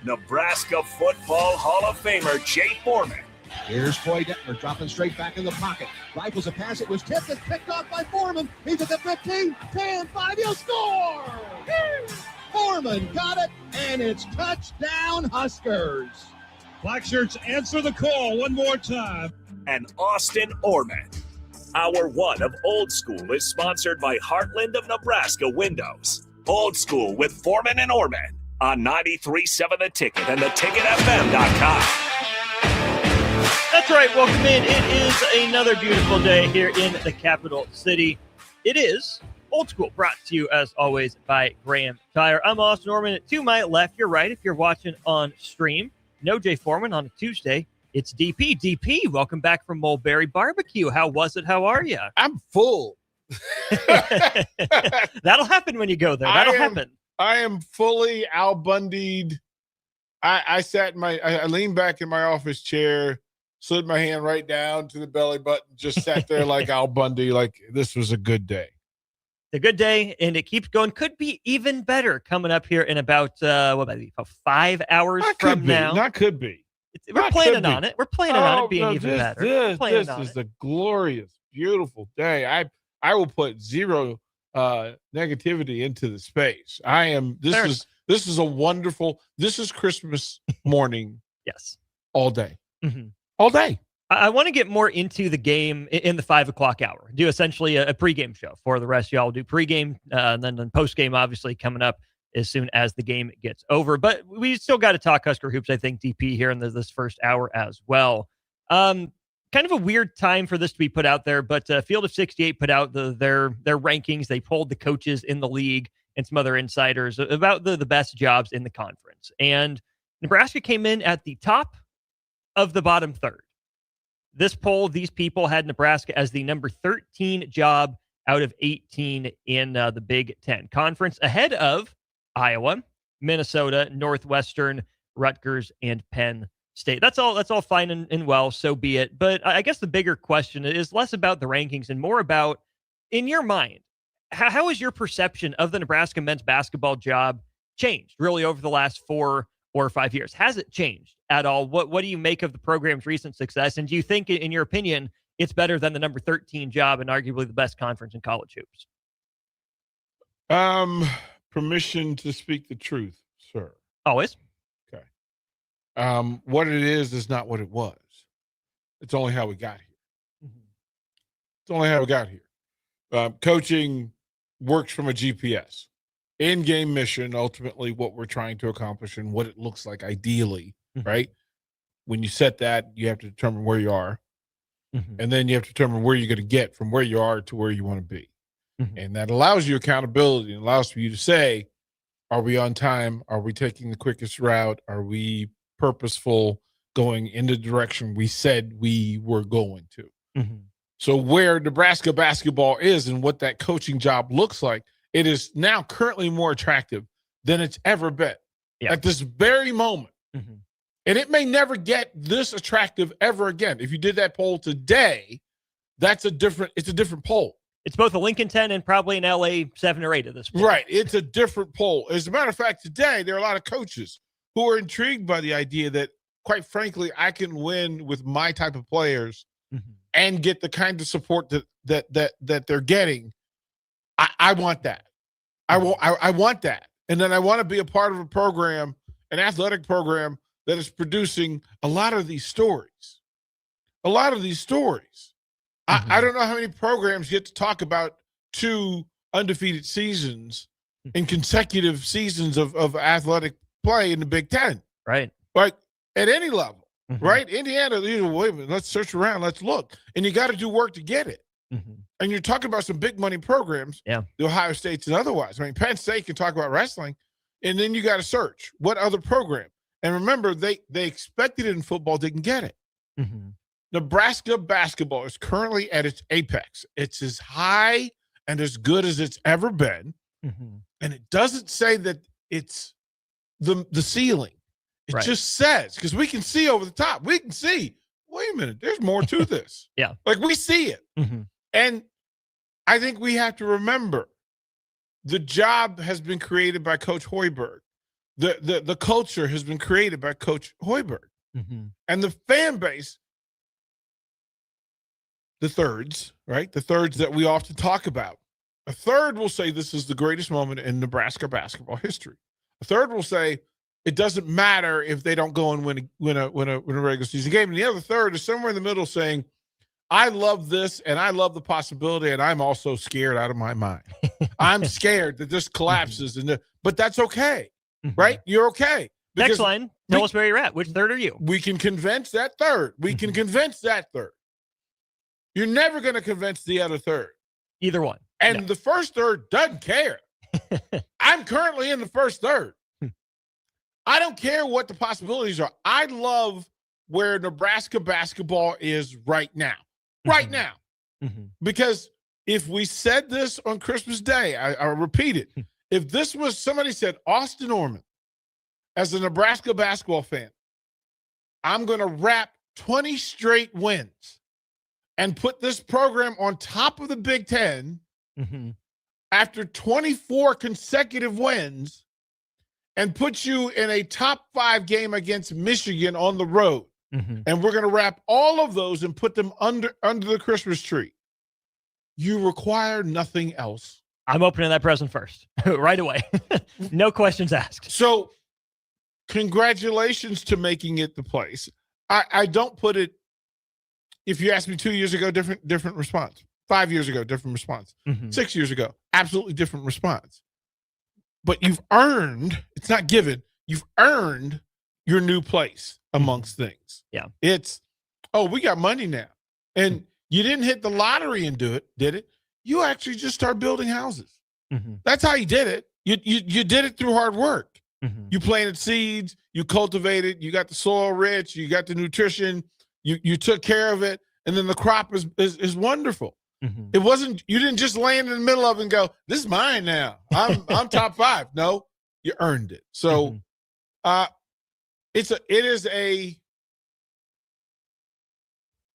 Nebraska Football Hall of Famer Jay Foreman. Here's Troy Detmer dropping straight back in the pocket. Rifles a pass. It was tipped and picked off by Foreman. He's at the 15, 10, 5. He'll score! Foreman got it, and it's touchdown Huskers. Black shirts answer the call one more time. And Austin Orman. Hour 1 of Old School is sponsored by Heartland of Nebraska Windows. Old School with Foreman and Orman on 93.7 The Ticket and theticketfm.com. That's right. Welcome in. It is another beautiful day here in the capital city. It is Old School, brought to you, as always, by Graham Tire. I'm Austin Orman. To my left, you're right if you're watching on stream. No Jay Foreman on a Tuesday. It's DP. DP, welcome back from Mulberry Barbecue. How was it? How are you? I'm full. That'll happen when you go there. That'll happen. I am fully Al Bundy'd. I leaned back in my office chair, slid my hand right down to the belly button, just sat there like Al Bundy, like this was a good day. A good day, and it keeps going. Could be even better coming up here in about 5 hours from now. Not could be. We're planning on it. We're planning on it being even better. This is a glorious, beautiful day. I will put zero negativity into the space. This is a wonderful. This is Christmas morning. Yes, all day, all day. I want to get more into the game in the 5 o'clock hour. Do essentially a pregame show for the rest of y'all. Do pregame, and then postgame, obviously coming up as soon as the game gets over. But we still got to talk Husker hoops, I think, DP, here in this first hour as well. Kind of a weird time for this to be put out there, but Field of 68 put out their rankings. They polled the coaches in the league and some other insiders about the best jobs in the conference. And Nebraska came in at the top of the bottom third. This poll, these people had Nebraska as the number 13 job out of 18 in the Big Ten Conference, ahead of Iowa, Minnesota, Northwestern, Rutgers, and Penn State. That's all fine and well, so be it. But I guess the bigger question is less about the rankings and more about, in your mind, how has your perception of the Nebraska men's basketball job changed really over the last 4 or 5 years? Has it changed at all? What do you make of the program's recent success? And do you think, in your opinion, it's better than the number 13 job and arguably the best conference in college hoops? Permission to speak the truth, sir. Always. Okay. What it is not what it was. It's only how we got here. It's only how we got here. Coaching works from a GPS. In-game mission, ultimately what we're trying to accomplish and what it looks like ideally, right? When you set that, you have to determine where you are. And then you have to determine where you're going to get from where you are to where you want to be. And that allows you accountability and allows for you to say, are we on time? Are we taking the quickest route? Are we purposeful going in the direction we said we were going to? So where Nebraska basketball is and what that coaching job looks like, it is now currently more attractive than it's ever been at this very moment. And it may never get this attractive ever again. If you did that poll today, it's a different poll. It's both a Lincoln 10 and probably an LA 7 or 8 at this point. Right. It's a different poll. As a matter of fact, today, there are a lot of coaches who are intrigued by the idea that, quite frankly, I can win with my type of players and get the kind of support that they're getting. I want that. I want that. And then I want to be a part of a program, an athletic program that is producing a lot of these stories. I don't know how many programs get to talk about 2 undefeated seasons in consecutive seasons of athletic play in the Big Ten. Right. Like at any level, right? Indiana, wait a minute, let's search around, let's look. And you got to do work to get it. And you're talking about some big money programs, the Ohio States and otherwise. I mean, Penn State can talk about wrestling, and then you got to search what other program. And remember, they expected it in football, didn't get it. Nebraska basketball is currently at its apex. It's as high and as good as it's ever been. And it doesn't say that it's the ceiling. It just says, because we can see over the top. We can see, wait a minute, there's more to this. Like we see it. And I think we have to remember the job has been created by Coach Hoiberg. the culture has been created by Coach Hoiberg. And the fan base, the thirds, right? The thirds that we often talk about. A third will say this is the greatest moment in Nebraska basketball history. A third will say it doesn't matter if they don't go and win a regular season game. And the other third is somewhere in the middle saying, I love this and I love the possibility, and I'm also scared out of my mind. I'm scared that this collapses, but that's okay, right? You're okay. Next line, tell us where you're at. Which third are you? We can convince that third. We can convince that third. You're never going to convince the other third. Either one. And the first third doesn't care. I'm currently in the first third. I don't care what the possibilities are. I love where Nebraska basketball is right now. Right now. Because if we said this on Christmas Day, I repeat it. If this was, somebody said, Austin Orman, as a Nebraska basketball fan, I'm going to wrap 20 straight wins and put this program on top of the Big Ten after 24 consecutive wins and put you in a top 5 game against Michigan on the road. And we're going to wrap all of those and put them under the Christmas tree. You require nothing else. I'm opening that present first, right away. No questions asked. So congratulations to making it the place. I don't put it, if you asked me 2 years ago, different response. 5 years ago, different response. 6 years ago, absolutely different response. But you've earned, it's not given, you've earned your new place amongst things. Yeah. It's, we got money now. And you didn't hit the lottery and do it, did it? You actually just start building houses. That's how you did it. You did it through hard work. You planted seeds, you cultivated, you got the soil rich, you got the nutrition, you took care of it, and then the crop is wonderful. It wasn't, you didn't just land in the middle of it and go, this is mine now. I'm top 5. No, you earned it. So Izzo is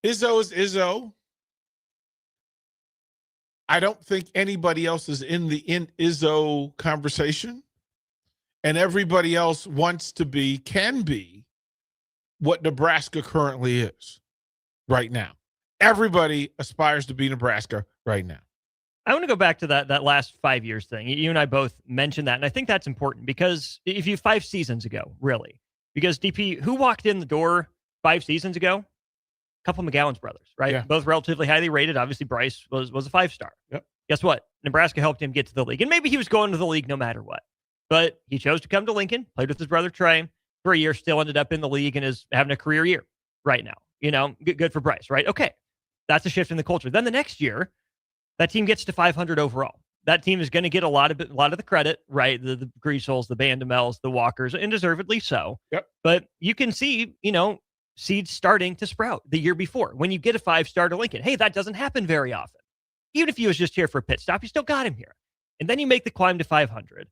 Izzo. I don't think anybody else is in the Izzo conversation. And everybody else can be what Nebraska currently is right now. Everybody aspires to be Nebraska right now. I want to go back to that last 5 years thing. You and I both mentioned that, and I think that's important because if you 5 seasons ago, really, because DP, who walked in the door 5 seasons ago? A couple of McGowan's brothers, right? Yeah. Both relatively highly rated. Obviously, Bryce was a 5-star. Yep. Guess what? Nebraska helped him get to the league, and maybe he was going to the league no matter what. But he chose to come to Lincoln, played with his brother Trey for a year, still ended up in the league and is having a career year right now. You know, good for Bryce, right? Okay, that's a shift in the culture. Then the next year, that team gets to 500 overall. That team is going to get a lot of the credit, right? The Greasels, the Bandamels, the Walkers, and deservedly so. Yep. But you can see, seeds starting to sprout the year before. When you get a 5-star to Lincoln, hey, that doesn't happen very often. Even if he was just here for a pit stop, you still got him here. And then you make the climb to 500.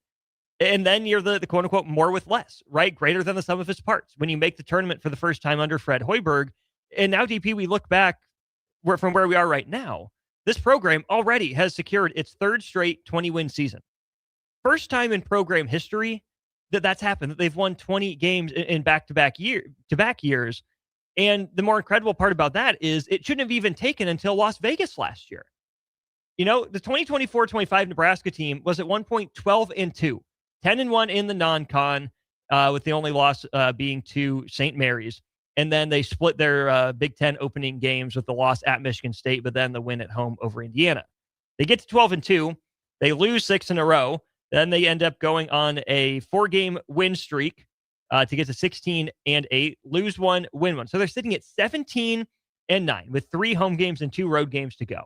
And then you're the quote unquote more with less, right? Greater than the sum of its parts. When you make the tournament for the first time under Fred Hoiberg, and now DP, we look back from where we are right now, this program already has secured its 3rd straight 20-win season. First time in program history that's happened, that they've won 20 games in back-to-back years. And the more incredible part about that is it shouldn't have even taken until Las Vegas last year. The 2024-25 Nebraska team was at one point 12-2. 10-1 in the non-con, with the only loss being to St. Mary's. And then they split their Big Ten opening games with the loss at Michigan State, but then the win at home over Indiana. They get to 12-2. They lose 6 in a row. Then they end up going on a 4-game win streak to get to 16-8, lose 1, win 1. So they're sitting at 17-9 with 3 home games and 2 road games to go.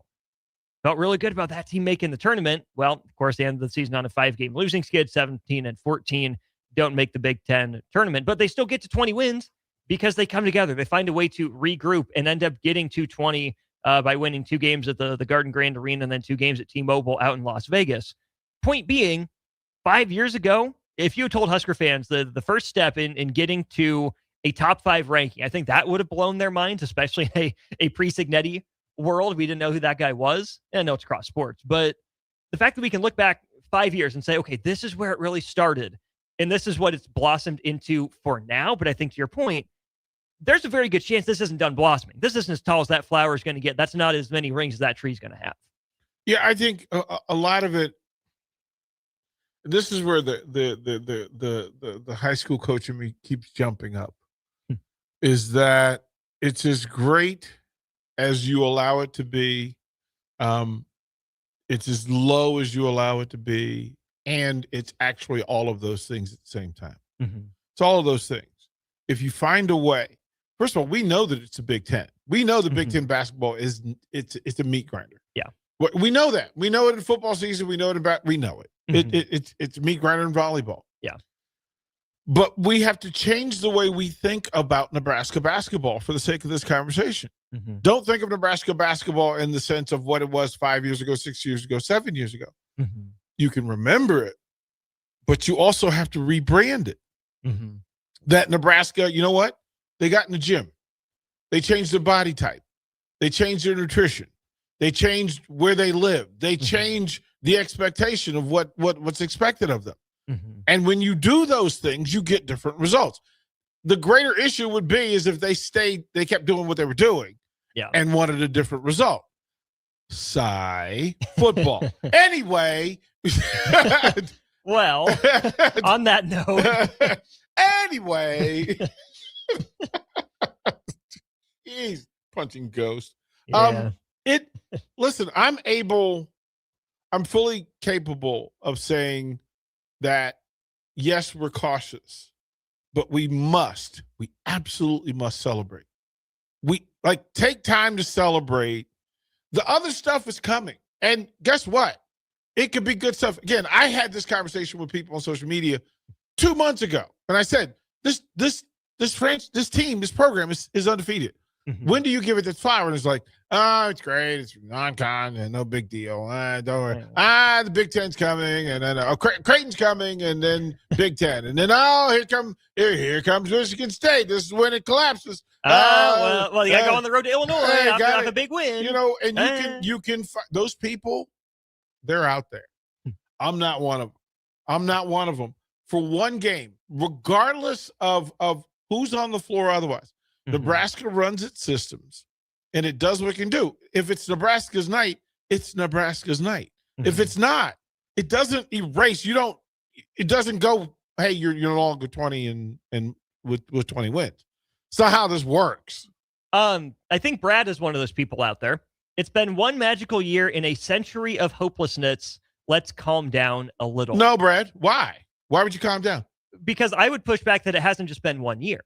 Felt really good about that team making the tournament. Well, of course, they ended the season on a 5-game losing skid, 17-14. Don't make the Big Ten tournament, but they still get to 20 wins because they come together. They find a way to regroup and end up getting to 20 by winning 2 games at the Garden Grand Arena and then 2 games at T-Mobile out in Las Vegas. Point being, 5 years ago, if you had told Husker fans the first step in getting to a top 5 ranking, I think that would have blown their minds, especially in a pre-Signetti world. We didn't know who that guy was. And I know it's cross sports, but the fact that we can look back 5 years and say, okay, this is where it really started. And this is what it's blossomed into for now. But I think to your point, there's a very good chance this isn't done blossoming. This isn't as tall as that flower is going to get. That's not as many rings as that tree's going to have. Yeah, I think a lot of it. This is where the high school coach in me keeps jumping up. Is that it's as great as you allow it to be. It's as low as you allow it to be, and it's actually all of those things at the same time. Mm-hmm. It's all of those things. If you find a way, first of all, we know that it's a Big Ten. We know the Big Ten basketball it's a meat grinder. Yeah, we know that. We know it in football season. We know it about. We know it. It's a meat grinder in volleyball. Yeah. But we have to change the way we think about Nebraska basketball for the sake of this conversation. Mm-hmm. Don't think of Nebraska basketball in the sense of what it was 5 years ago, 6 years ago, 7 years ago. Mm-hmm. You can remember it, but you also have to rebrand it. Mm-hmm. That Nebraska, you know what? They got in the gym. They changed their body type. They changed their nutrition. They changed where they live. They changed the expectation of what's expected of them. Mm-hmm. And when you do those things, you get different results. The greater issue would be is if they kept doing what they were doing and wanted a different result. Sigh, football. Anyway. Well, on that note. Anyway. He's punching ghosts. Yeah. Listen, I'm fully capable of saying that, yes, we're cautious, but we absolutely must celebrate. We take time to celebrate. The other stuff is coming. And guess what? It could be good stuff. Again, I had this conversation with people on social media 2 months ago. And I said, this team, this program is undefeated. Mm-hmm. When do you give it this flower? And it's like, oh, it's great. It's non-con and no big deal. Don't worry. The Big Ten's coming, and then Creighton's coming, and then Big Ten, and then here comes Michigan State. This is when it collapses. Well, you got to go on the road to Illinois. Have a big win, And you can those people. They're out there. I'm not one of them. For one game, regardless of who's on the floor, otherwise. Nebraska runs its systems, and it does what it can do. If it's Nebraska's night, it's Nebraska's night. Mm-hmm. If it's not, it doesn't erase. It doesn't go, hey, you're no longer 20 and with 20 wins. It's not how this works. I think Brad is one of those people out there. It's been one magical year in a century of hopelessness. Let's calm down a little. No, Brad. Why? Why would you calm down? Because I would push back that it hasn't just been 1 year.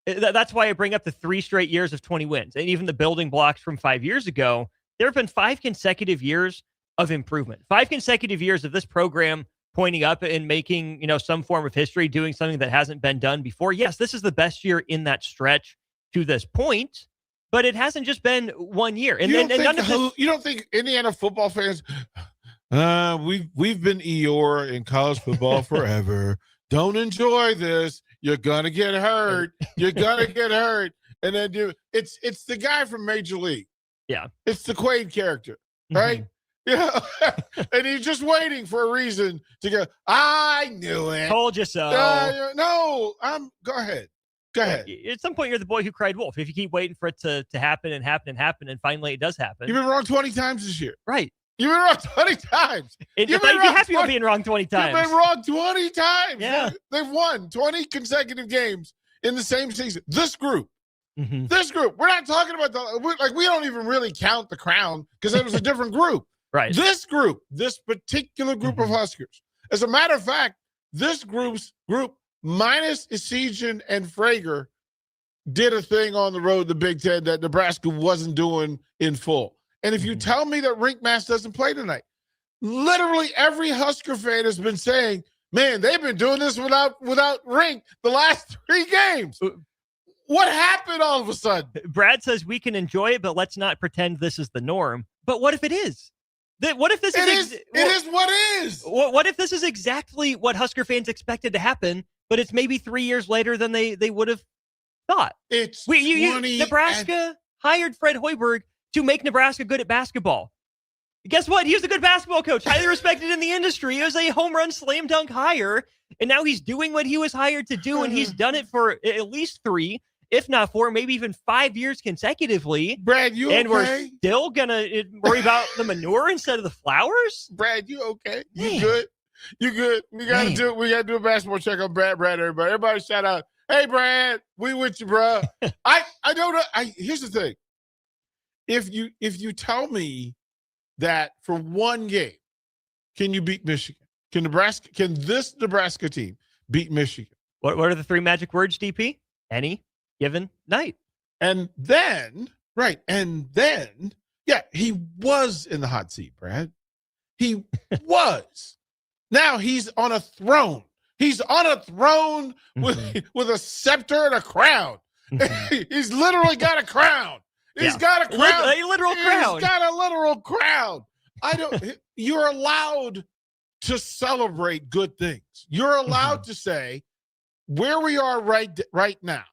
That's why I bring up the 3 straight years of 20 wins. And even the building blocks from 5 years ago, there have been 5 consecutive years of improvement. 5 consecutive years of this program pointing up and making, some form of history, doing something that hasn't been done before. Yes, this is the best year in that stretch to this point, but it hasn't just been 1 year. And you don't think Indiana football fans, we've been Eeyore in college football forever. Don't enjoy this. You're gonna get hurt. You're gonna get hurt. And then it's the guy from Major League. Yeah. It's the Quaid character, right? And he's just waiting for a reason to go, I knew it. Told you so. No, go ahead. Go ahead. At some point, you're the boy who cried wolf. If you keep waiting for it to happen and happen and happen, and finally it does happen. You've been wrong 20 times this year. Right. You've been wrong 20 times. You'd be happy with being wrong 20 times. You've been wrong 20 times. Yeah. They've won 20 consecutive games in the same season. This group. Mm-hmm. We're not talking about we don't even really count the Crown because it was a different group. Right. This particular group of Huskers. As a matter of fact, this group minus Esigian and Frager did a thing on the road to Big Ten that Nebraska wasn't doing in full. And if you tell me that Rink Mass doesn't play tonight, literally every Husker fan has been saying, man, they've been doing this without Rink the last 3 games. What happened all of a sudden? Brad says we can enjoy it, but let's not pretend this is the norm. But what if it is? What if this is? It is what is. What if this is exactly what Husker fans expected to happen, but it's maybe 3 years later than they would have thought? It's Nebraska hired Fred Hoiberg to make Nebraska good at basketball. Guess what? He was a good basketball coach, highly respected in the industry. It was a home run slam dunk hire. And now he's doing what he was hired to do, and he's done it for at least 3, if not 4, maybe even 5 years consecutively. Brad, you and okay? we're still gonna worry about the manure instead of the flowers. Brad, you okay? You Man. good? You good? We gotta do a basketball check on Brad, everybody shout out. Hey Brad, we with you, bro. I don't know. Here's the thing. If you tell me that for one game, can you beat Michigan? Can this Nebraska team beat Michigan? What are the 3 magic words, DP? Any given night. And then, yeah, he was in the hot seat, Brad. He was. Now he's on a throne. He's on a throne with a scepter and a crown. He's literally got a crown. He's got a crown. A literal crown. He's got a literal crown. You're allowed to celebrate good things. You're allowed to say where we are right now,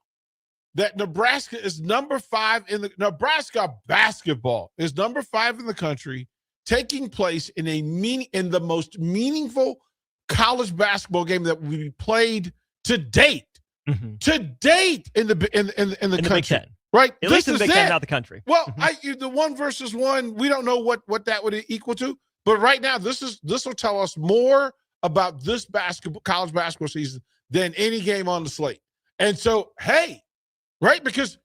that Nebraska is number 5 Nebraska basketball is number 5 in the country, taking place in the most meaningful college basketball game that we played to date. To date in the country. Big Ten. Right? At least in the Big Ten, not the country. Well, the 1 versus 1, we don't know what that would equal to. But right now, this will tell us more about this college basketball season than any game on the slate. And so, hey, right? Because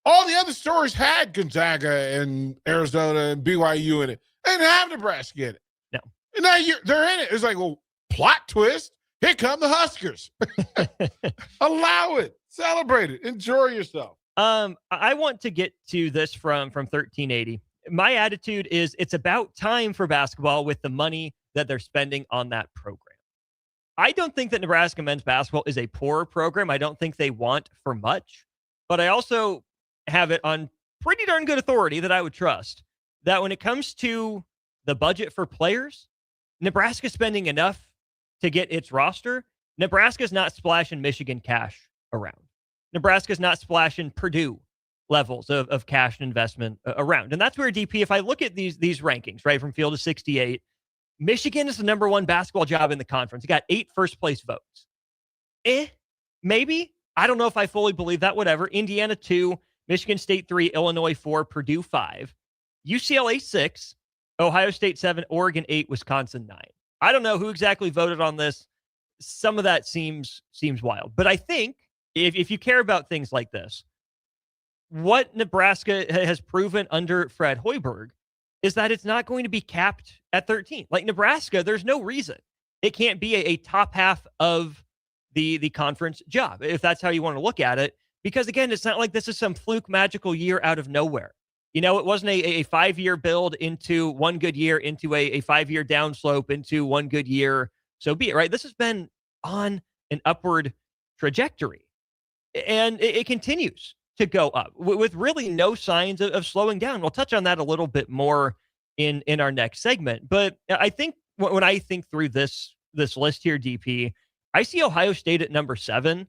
all the other stories had Gonzaga and Arizona and BYU in it. They didn't have Nebraska in it. No. And now they're in it. It's like, well, plot twist. Here come the Huskers. Allow it. Celebrate it. Enjoy yourself. I want to get to this from 1380. My attitude is it's about time for basketball with the money that they're spending on that program. I don't think that Nebraska men's basketball is a poor program. I don't think they want for much, but I also have it on pretty darn good authority that I would trust that when it comes to the budget for players, Nebraska's spending enough to get its roster. Nebraska's not splashing Michigan cash around. Nebraska's not splashing Purdue levels of cash and investment around. And that's where, DP, if I look at these rankings, right, from field to 68, Michigan is the number 1 basketball job in the conference. You got 8 first-place votes. Maybe. I don't know if I fully believe that, whatever. Indiana 2, Michigan State 3, Illinois 4, Purdue 5, UCLA 6, Ohio State 7, Oregon 8, Wisconsin 9. I don't know who exactly voted on this. Some of that seems wild. But I think if you care about things like this, what Nebraska has proven under Fred Hoiberg is that it's not going to be capped at 13. Like Nebraska, there's no reason it can't be a top half of the conference job, if that's how you want to look at it. Because again, it's not like this is some fluke magical year out of nowhere. You know, it wasn't a 5-year build into one good year, into a 5-year downslope, into one good year. So be it, right? This has been on an upward trajectory. And it continues to go up with really no signs of slowing down. We'll touch on that a little bit more in our next segment. But I think when I think through this list here, DP, I see Ohio State at number 7.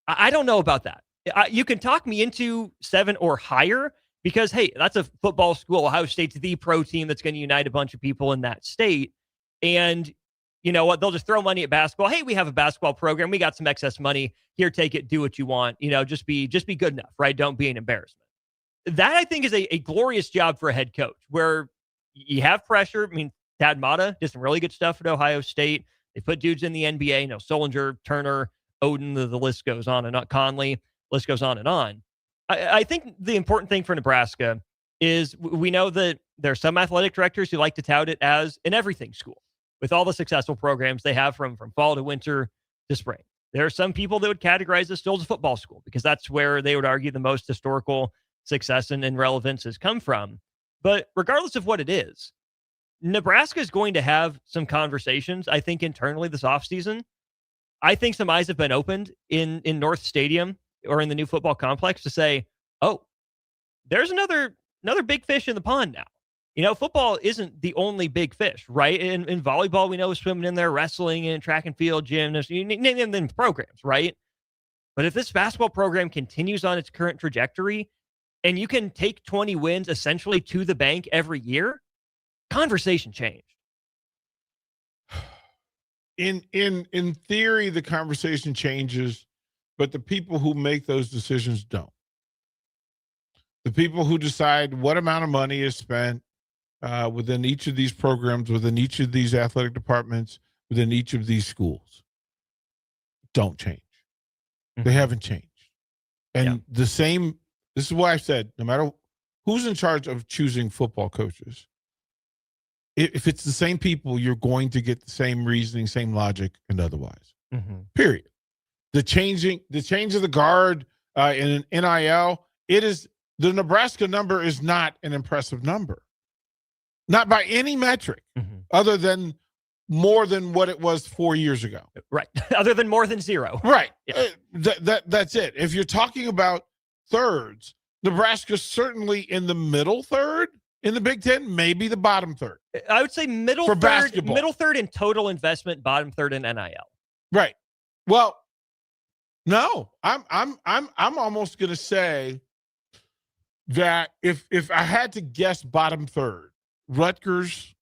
I don't know about that. You can talk me into 7 or higher because, hey, that's a football school. Ohio State's the pro team that's going to unite a bunch of people in that state. And you know what? They'll just throw money at basketball. Hey, we have a basketball program. We got some excess money. Here, take it. Do what you want. You know, just be good enough, right? Don't be an embarrassment. That, I think, is a glorious job for a head coach where you have pressure. I mean, Tad Matta did some really good stuff at Ohio State. They put dudes in the NBA. You know, Solinger, Turner, Oden, the list goes on and on. Conley, list goes on and on. I think the important thing for Nebraska is we know that there are some athletic directors who like to tout it as an everything school with all the successful programs they have from fall to winter to spring. There are some people that would categorize this still as a football school because that's where they would argue the most historical success and relevance has come from. But regardless of what it is, Nebraska is going to have some conversations, I think, internally this offseason. I think some eyes have been opened in North Stadium or in the new football complex to say, oh, there's another big fish in the pond now. You know, football isn't the only big fish, right? In volleyball, we know is swimming in there, wrestling and track and field, gymnasts, you name them programs, right? But if this basketball program continues on its current trajectory and you can take 20 wins essentially to the bank every year, conversation changed. in theory, the conversation changes, but the people who make those decisions don't. The people who decide what amount of money is spent within each of these programs, within each of these athletic departments, within each of these schools, don't change. They haven't changed. And the same, this is why I said, no matter who's in charge of choosing football coaches, if it's the same people, you're going to get the same reasoning, same logic, and otherwise. Period. The change of the guard in an NIL, the Nebraska number is not an impressive number. Not by any metric other than more than what it was 4 years ago. Right. Other than more than zero. Right. Yeah. That's it. If you're talking about thirds, Nebraska's certainly in the middle third in the Big Ten, maybe the bottom third. I would say middle third in total investment, bottom third in NIL. Right. Well, no, I'm almost going to say that if I had to guess bottom third, Rutgers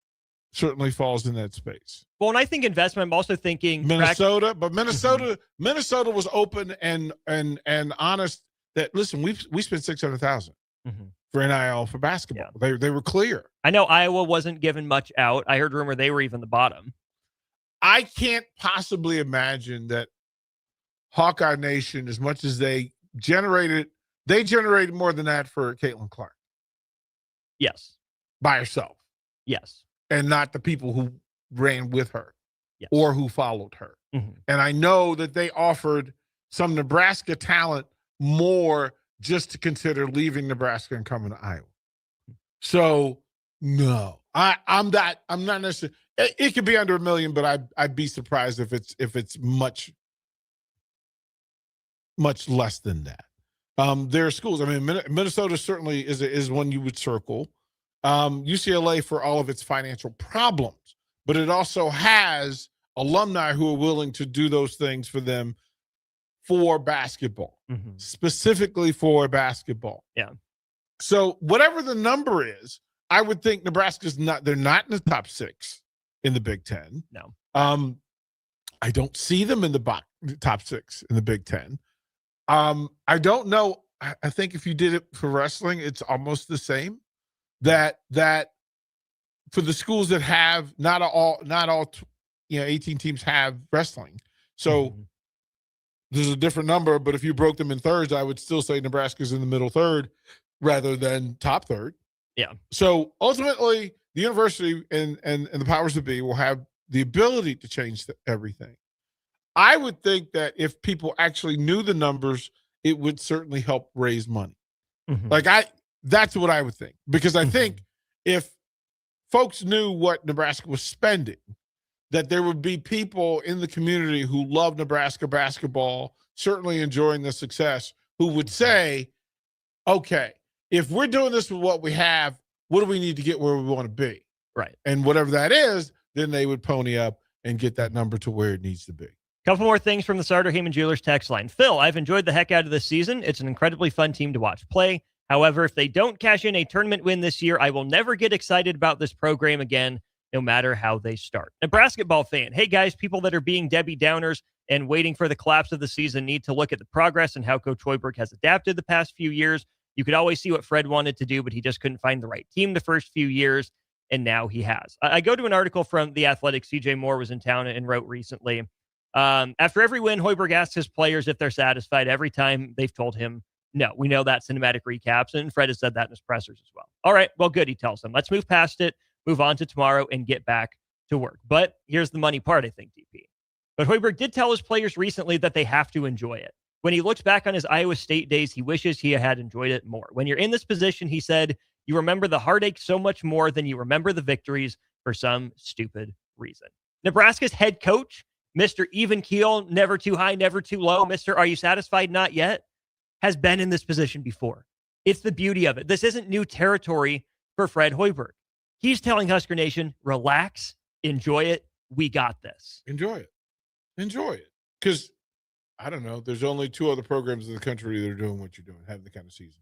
certainly falls in that space. Well, when I think investment, I'm also thinking Minnesota, but Minnesota was open and honest that, listen, we spent $600,000 for NIL for basketball. Yeah. They were clear. I know Iowa wasn't given much out. I heard rumor they were even the bottom. I can't possibly imagine that Hawkeye Nation, as much as they generated more than that for Caitlin Clark. Yes. By herself. Yes. And not the people who ran with her or who followed her. And I know that they offered some Nebraska talent more just to consider leaving Nebraska and coming to Iowa. So no, I'm not necessarily. It could be under $1 million, but I'd be surprised if it's much less than that. There are schools. I mean, Minnesota certainly is one you would circle. UCLA for all of its financial problems, but it also has alumni who are willing to do those things for them for basketball, specifically for basketball. Yeah. So whatever the number is, I would think Nebraska's they're not in the top 6 in the Big Ten. No. I don't see them in the top 6 in the Big Ten. I don't know. I think if you did it for wrestling, it's almost the same. That for the schools that have not all 18 teams have wrestling. So there's a different number, but if you broke them in thirds, I would still say Nebraska's in the middle third rather than top third. Yeah. So ultimately, the university and the powers that be will have the ability to change everything. I would think that if people actually knew the numbers, it would certainly help raise money. That's what I would think, because I think if folks knew what Nebraska was spending, that there would be people in the community who love Nebraska basketball, certainly enjoying the success, who would say, okay, if we're doing this with what we have, what do we need to get where we want to be? Right. And whatever that is, then they would pony up and get that number to where it needs to be. Couple more things from the Sartor Heyman Jewelers text line. Phil, I've enjoyed the heck out of this season. It's an incredibly fun team to watch play. However, if they don't cash in a tournament win this year, I will never get excited about this program again, no matter how they start. A basketball fan. Hey, guys, people that are being Debbie Downers and waiting for the collapse of the season need to look at the progress and how Coach Hoiberg has adapted the past few years. You could always see what Fred wanted to do, but he just couldn't find the right team the first few years, and now he has. I go to an article from The Athletic. CJ Moore was in town and wrote recently, after every win, Hoiberg asks his players if they're satisfied. Every time they've told him, no, we know that cinematic recaps, and Fred has said that in his pressers as well. All right, well, good, he tells them. Let's move past it, move on to tomorrow, and get back to work. But here's the money part, I think, DP. But Hoiberg did tell his players recently that they have to enjoy it. When he looks back on his Iowa State days, he wishes he had enjoyed it more. When you're in this position, he said, you remember the heartache so much more than you remember the victories for some stupid reason. Nebraska's head coach, Mr. Even Keel, never too high, never too low, Mr. Are you satisfied? Not yet, has been in this position before. It's the beauty of it. This isn't new territory for Fred Hoiberg. He's telling Husker Nation, relax, enjoy it. We got this. Enjoy it. Enjoy it. Because, I don't know, there's only 2 other programs in the country that are doing what you're doing, having the kind of season.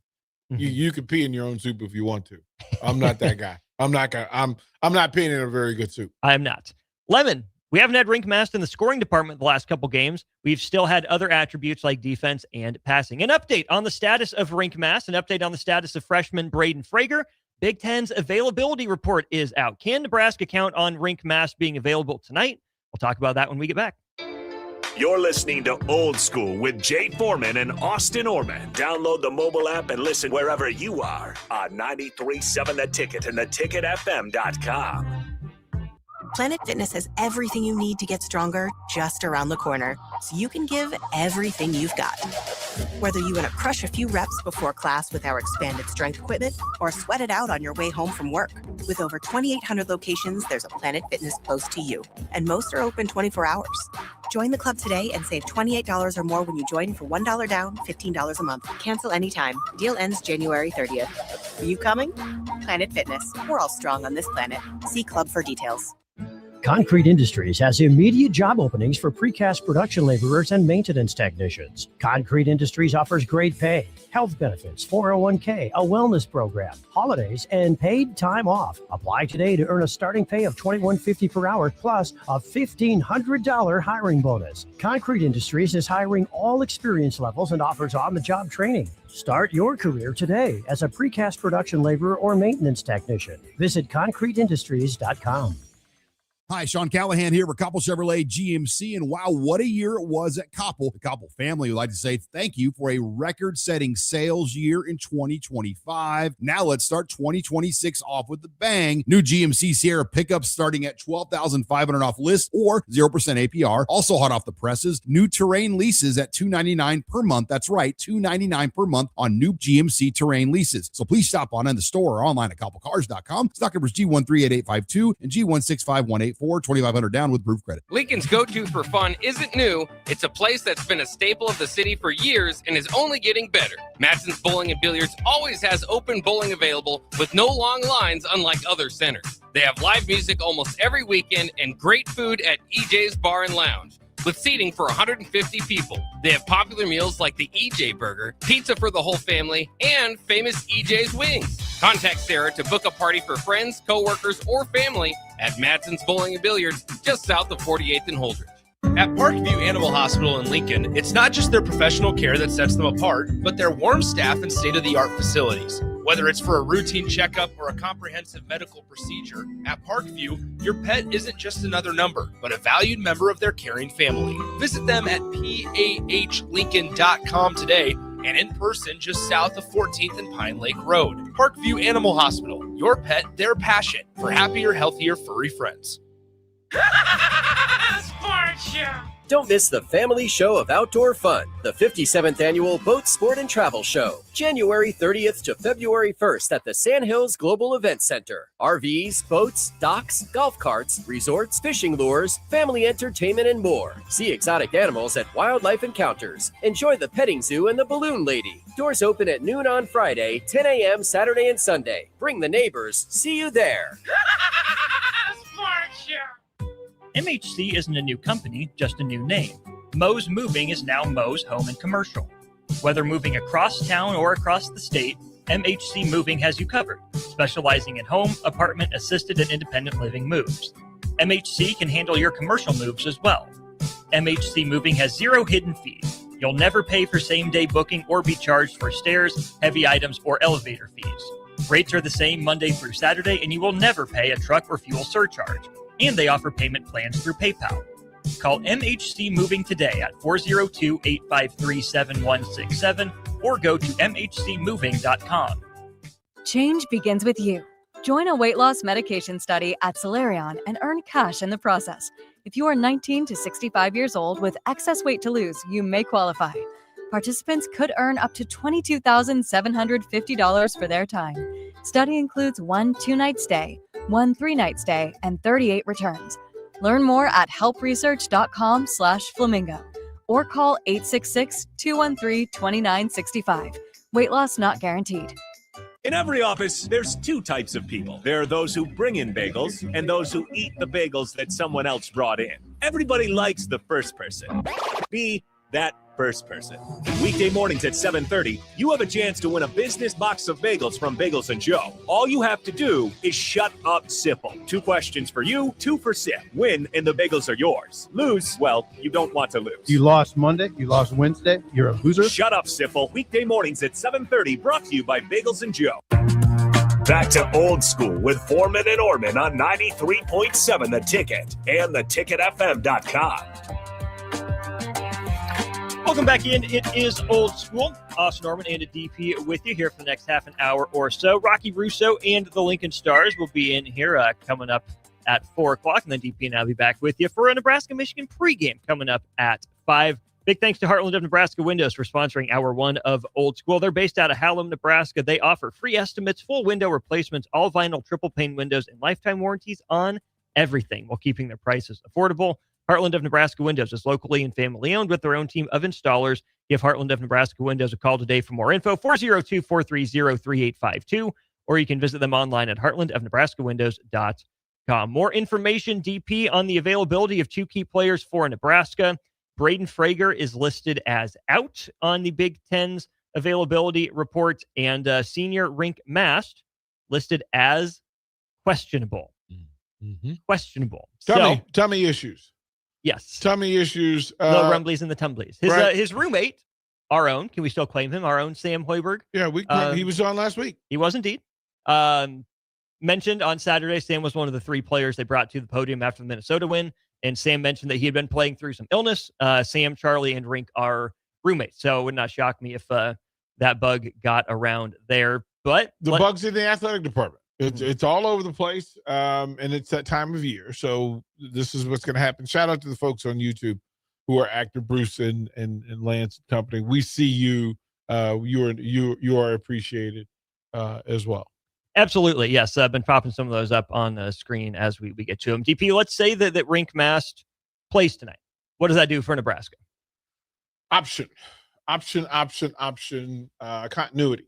You could pee in your own soup if you want to. I'm not that guy. I'm not peeing in a very good soup. I am not. Lemon, We haven't had Rink Mast in the scoring department the last couple games. We've still had other attributes like defense and passing. An update on the status of Rink Mast, an update on the status of freshman Braden Frager. Big Ten's availability report is out. Can Nebraska count on Rink Mast being available tonight? We'll talk about that when we get back. You're listening to Old School with Jay Foreman and Austin Orman. Download the mobile app and listen wherever you are on 93.7 The Ticket and theticketfm.com. Planet Fitness has everything you need to get stronger just around the corner, so you can give everything you've got. Whether you want to crush a few reps before class with our expanded strength equipment or sweat it out on your way home from work. With over 2,800 locations, there's a Planet Fitness close to you, and most are open 24 hours. Join the club today and save $28 or more when you join for $1 down, $15 a month. Cancel anytime. Deal ends January 30th. Are you coming? Planet Fitness. We're all strong on this planet. See club for details. Concrete Industries has immediate job openings for precast production laborers and maintenance technicians. Concrete Industries offers great pay, health benefits, 401k, a wellness program, holidays, and paid time off. Apply today to earn a starting pay of $21.50 per hour plus a $1,500 hiring bonus. Concrete Industries is hiring all experience levels and offers on-the-job training. Start your career today as a precast production laborer or maintenance technician. Visit concreteindustries.com. Hi, Sean Callahan here for Koppel Chevrolet GMC, and wow, what a year it was at Koppel. The Koppel family would like to say thank you for a record-setting sales year in 2025. Now let's start 2026 off with the bang. New GMC Sierra pickups starting at $12,500 off list or 0% APR. Also hot off the presses, new Terrain leases at $299 per month. That's right, $299 per month on new GMC Terrain leases. So please stop on in the store or online at koppelcars.com. Stock numbers G138852 and G16518. 2,500 down with proof credit. Lincoln's go-to for fun isn't new. It's a place that's been a staple of the city for years and is only getting better. Matson's Bowling and Billiards always has open bowling available with no long lines, unlike other centers. They have live music almost every weekend and great food at EJ's Bar and Lounge, with seating for 150 people. They have popular meals like the EJ Burger, pizza for the whole family, and famous EJ's Wings. Contact Sarah to book a party for friends, coworkers, or family at Matson's Bowling and Billiards, just south of 48th and Holdridge. At Parkview Animal Hospital in Lincoln, it's not just their professional care that sets them apart, but their warm staff and state-of-the-art facilities. Whether it's for a routine checkup or a comprehensive medical procedure, at Parkview, your pet isn't just another number, but a valued member of their caring family. Visit them at PAHLincoln.com today and in person just south of 14th and Pine Lake Road. Parkview Animal Hospital, your pet, their passion for happier, healthier, furry friends. Sports Show. Don't miss the family show of outdoor fun, the 57th annual Boat Sport and Travel Show, January 30th to February 1st at the Sandhills Global Event Center. RVs, boats, docks, golf carts, resorts, fishing lures, family entertainment, and more. See exotic animals at Wildlife Encounters. Enjoy the petting zoo and the balloon lady. Doors open at noon on Friday, 10 a.m. Saturday and Sunday. Bring the neighbors. See you there. Sports Show. MHC isn't a new company, just a new name. Moe's Moving is now Moe's Home and Commercial. Whether moving across town or across the state, MHC Moving has you covered, specializing in home, apartment, assisted, and independent living moves. MHC can handle your commercial moves as well. MHC Moving has zero hidden fees. You'll never pay for same-day booking or be charged for stairs, heavy items, or elevator fees. Rates are the same Monday through Saturday, and you will never pay a truck or fuel surcharge. And they offer payment plans through PayPal. Call MHC Moving today at 402-853-7167 or go to mhcmoving.com. Change begins with you. Join a weight loss medication study at Solarion and earn cash in the process. If you are 19 to 65 years old with excess weight to lose, you may qualify. Participants could earn up to $22,750 for their time. Study includes 1 2-night stay, 1 3-night stay, and 38 returns. Learn more at helpresearch.com/flamingo or call 866-213-2965. Weight loss not guaranteed. In every office, there's two types of people. There are those who bring in bagels and those who eat the bagels that someone else brought in. Everybody likes the first person. Be that first person. Weekday mornings at 7:30, you have a chance to win a business box of bagels from Bagels & Joe. All you have to do is shut up, Sipple. 2 questions for you, 2 for Sip. Win, and the bagels are yours. Lose, well, you don't want to lose. You lost Monday, you lost Wednesday, you're a loser. Shut up, Sipple. Weekday mornings at 7:30, brought to you by Bagels & Joe. Back to Old School with Foreman and Orman on 93.7 The Ticket and theticketfm.com. Welcome back in. It is Old School. Austin Norman and a DP with you here for the next half an hour or so. Rocky Russo and the Lincoln Stars will be in here coming up at 4 o'clock, and then DP and I will be back with you for a Nebraska-Michigan pregame coming up at 5. Big thanks to Heartland of Nebraska Windows for sponsoring Hour 1 of Old School. They're based out of Hallam, Nebraska. They offer free estimates, full window replacements, all vinyl triple pane windows, and lifetime warranties on everything while keeping their prices affordable. Heartland of Nebraska Windows is locally and family-owned with their own team of installers. Give Heartland of Nebraska Windows a call today for more info, 402-430-3852, or you can visit them online at heartlandofnebraskawindows.com. More information, DP, on the availability of 2 key players for Nebraska. Braden Frager is listed as out on the Big Ten's availability report, and senior Rink Mast listed as questionable. Mm-hmm. Questionable. Tummy issues. Yes. Tummy issues. Little rumblies and the tumblies. His roommate, our own, can we still claim him? Our own Sam Hoiberg. Yeah, he was on last week. He was indeed. Mentioned on Saturday, Sam was one of the 3 players they brought to the podium after the Minnesota win. And Sam mentioned that he had been playing through some illness. Sam, Charlie, and Rink are roommates. So it would not shock me if that bug got around there. But the bug's in the athletic department. It's all over the place, and it's that time of year. So this is what's going to happen. Shout out to the folks on YouTube who are active, Bruce and Lance and company. We see you. You are appreciated as well. Absolutely, yes. I've been popping some of those up on the screen as we get to them. DP, let's say that Rink Mast plays tonight. What does that do for Nebraska? Option, continuity.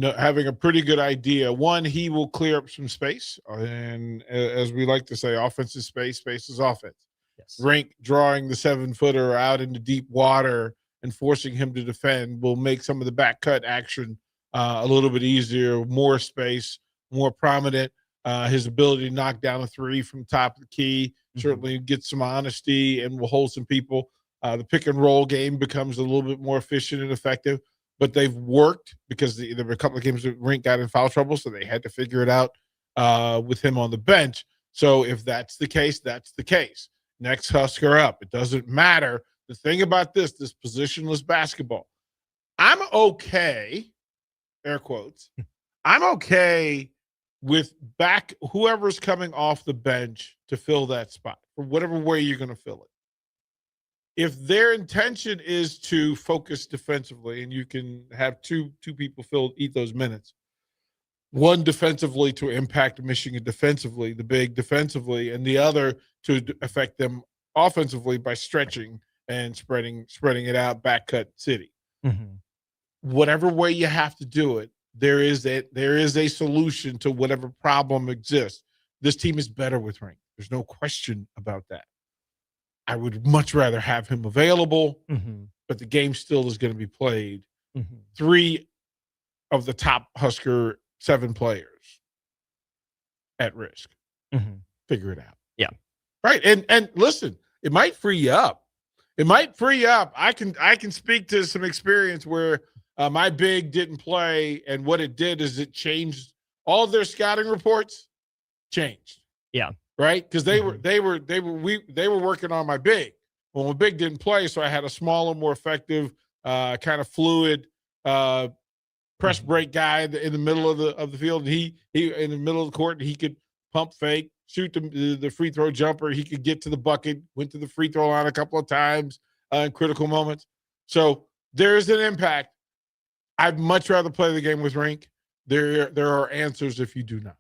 Having a pretty good idea. One, he will clear up some space, and as we like to say, offense is space, space is offense. Yes. Rink drawing the 7-footer out into deep water and forcing him to defend will make some of the back cut action a little bit easier, more space, more prominent. His ability to knock down a 3 from top of the key certainly gets some honesty and will hold some people. The pick and roll game becomes a little bit more efficient and effective. But they've worked because there were a couple of games that Rink got in foul trouble, so they had to figure it out with him on the bench. So if that's the case, that's the case. Next Husker up. It doesn't matter. The thing about this positionless basketball, I'm okay, air quotes, I'm okay with whoever's coming off the bench to fill that spot for whatever way you're going to fill it. If their intention is to focus defensively, and you can have two people eat those minutes, one defensively to impact Michigan defensively, the big defensively, and the other to affect them offensively by stretching and spreading it out, back cut city. Mm-hmm. Whatever way you have to do it, there is a solution to whatever problem exists. This team is better with Rink. There's no question about that. I would much rather have him available, but the game still is going to be played. 3 of the top Husker 7 players at risk. Figure it out. Yeah. Right. And listen, it might free you up. I can speak to some experience where my big didn't play, and what it did is it changed all of their scouting reports. Changed. Yeah. Right? Because they were working on my big. Well, my big didn't play, so I had a smaller, more effective, kind of fluid press break guy in the middle of the field. And he in the middle of the court, and he could pump fake, shoot the free throw jumper. He could get to the bucket, went to the free throw line a couple of times in critical moments. So there's an impact. I'd much rather play the game with Rink. There are answers if you do not.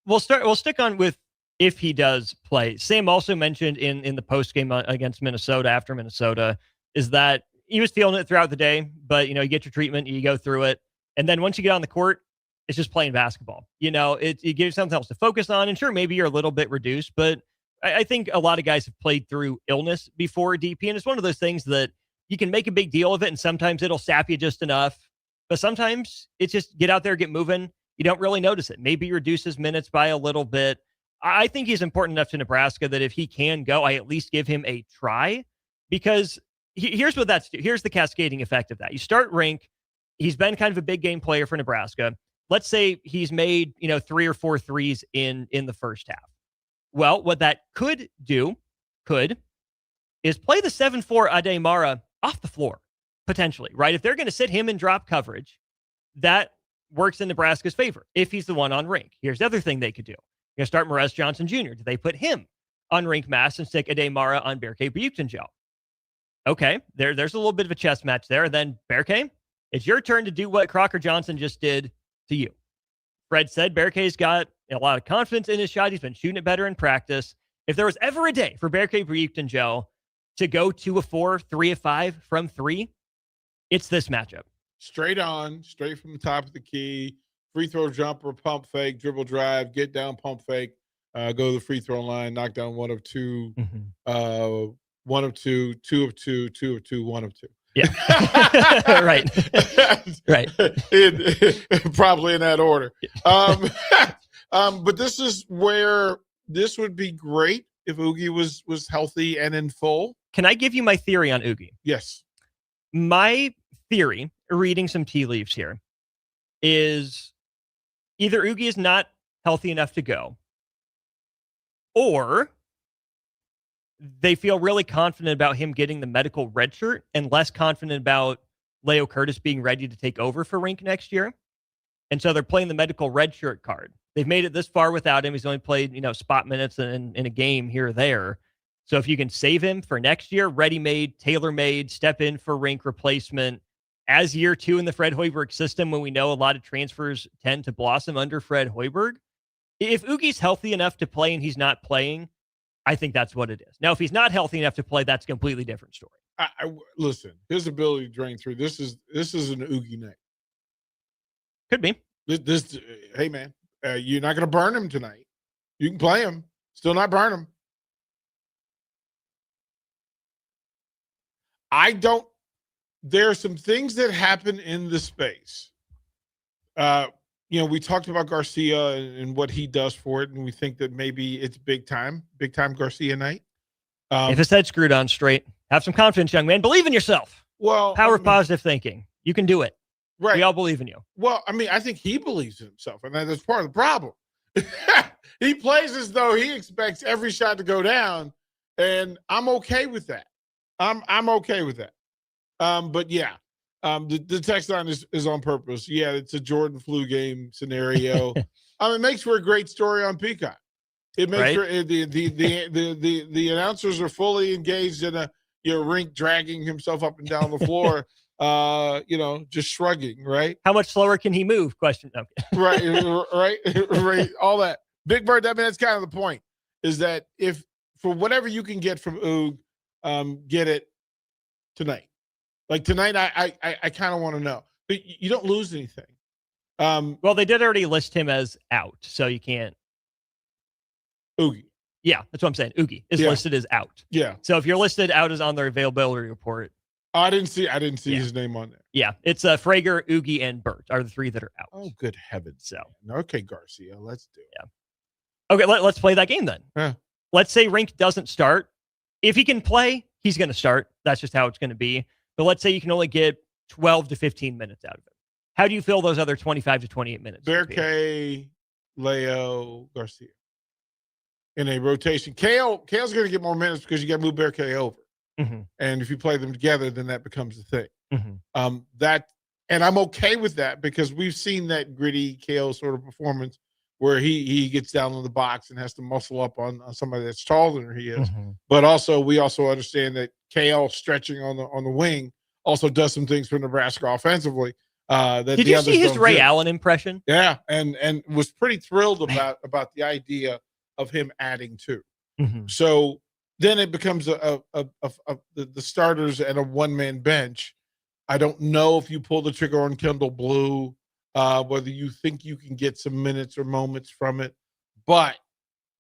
We'll stick on with if he does play. Sam also mentioned in the post game against Minnesota, after Minnesota, is that he was feeling it throughout the day, but you get your treatment, you go through it, and then once you get on the court, it's just playing basketball. It gives you something else to focus on, and sure, maybe you're a little bit reduced, but I think a lot of guys have played through illness before, DP, and it's one of those things that you can make a big deal of it, and sometimes it'll sap you just enough. But sometimes it's just get out there, get moving. You don't really notice it. Maybe reduce his minutes by a little bit. I think he's important enough to Nebraska that if he can go, I at least give him a try, because here's what here's the cascading effect of that. You start Rink. He's been kind of a big game player for Nebraska. Let's say he's made, 3 or 4 threes in the first half. Well, what that could is play the 7-4 Ademara off the floor, potentially, right? If they're going to sit him in drop coverage, that works in Nebraska's favor if he's the one on Rink. Here's the other thing they could do. You're going to start Morez Johnson Jr. Do they put him on Rink Mass and stick Ademara on Berke Buktenjo? Okay, there's a little bit of a chess match there. Then Berke, it's your turn to do what Crocker Johnson just did to you. Fred said Berke's got a lot of confidence in his shot. He's been shooting it better in practice. If there was ever a day for Berke Buktenjo to go 2 of 4, 3 of 5 from 3, it's this matchup. Straight from the top of the key, free throw jumper, pump fake, dribble drive, get down, pump fake, go to the free throw line, knock down 1 of 2, 1 of 2, 2 of 2, 2 of 2, 1 of 2. Yeah. Right. Probably in that order. But this is where this would be great if Oogie was healthy and in full. Can I give you my theory on Oogie? Yes. My theory, reading some tea leaves here, is either Oogie is not healthy enough to go, or they feel really confident about him getting the medical red shirt and less confident about Leo Curtis being ready to take over for Rink next year. And so they're playing the medical red shirt card. They've made it this far without him. He's only played, spot minutes in a game here or there. So if you can save him for next year, ready-made, tailor-made, step in for Rink replacement as year 2 in the Fred Hoiberg system, when we know a lot of transfers tend to blossom under Fred Hoiberg. If Oogie's healthy enough to play and he's not playing, I think that's what it is. Now, if he's not healthy enough to play, that's a completely different story. Listen, his ability to drain through, this is an Oogie night. Could be. Hey, man, you're not going to burn him tonight. You can play him, still not burn him. There are some things that happen in the space. We talked about Garcia and what he does for it, and we think that maybe it's big time Garcia night. If his head's screwed on straight, have some confidence, young man. Believe in yourself. Well, power of positive thinking. You can do it. Right. We all believe in you. Well, I think he believes in himself, and that's part of the problem. He plays as though he expects every shot to go down, and I'm okay with that. I'm okay with that. But yeah, the text line is on purpose. Yeah, it's a Jordan flu game scenario. It makes for a great story on Peacock. It makes for the announcers are fully engaged in a Rink dragging himself up and down the floor. Just shrugging, right? How much slower can he move? Question. No. right. All that. Big Bird, that's kind of the point, is that if for whatever you can get from Oog, get it tonight. Like tonight, I kind of want to know. But you don't lose anything. Well, they did already list him as out, so you can't. Oogie. Yeah, that's what I'm saying. Oogie is listed as out. Yeah. So if you're listed out as on their availability report. I didn't see his name on there. Yeah, it's Frager, Oogie, and Burt are the 3 that are out. Oh, good heavens. So okay, Garcia, let's do it. Yeah. Okay, let's play that game then. Yeah. Let's say Rink doesn't start. If he can play, he's going to start. That's just how it's going to be. But let's say you can only get 12 to 15 minutes out of it. How do you fill those other 25 to 28 minutes? Berke, Leo, Garcia. In a rotation. Kale's going to get more minutes because you got to move Berke over. Mm-hmm. And if you play them together, then that becomes the thing. Mm-hmm. And I'm okay with that because we've seen that gritty Kale sort of performance where he gets down in the box and has to muscle up on somebody that's taller than he is. Mm-hmm. But we also understand that Kale stretching on the wing also does some things for Nebraska offensively. Did you see his Ray Allen impression? Yeah, and was pretty thrilled about the idea of him adding to. Mm-hmm. So then it becomes the starters and a one-man bench. I don't know if you pull the trigger on Kendall Blue, whether you think you can get some minutes or moments from it. But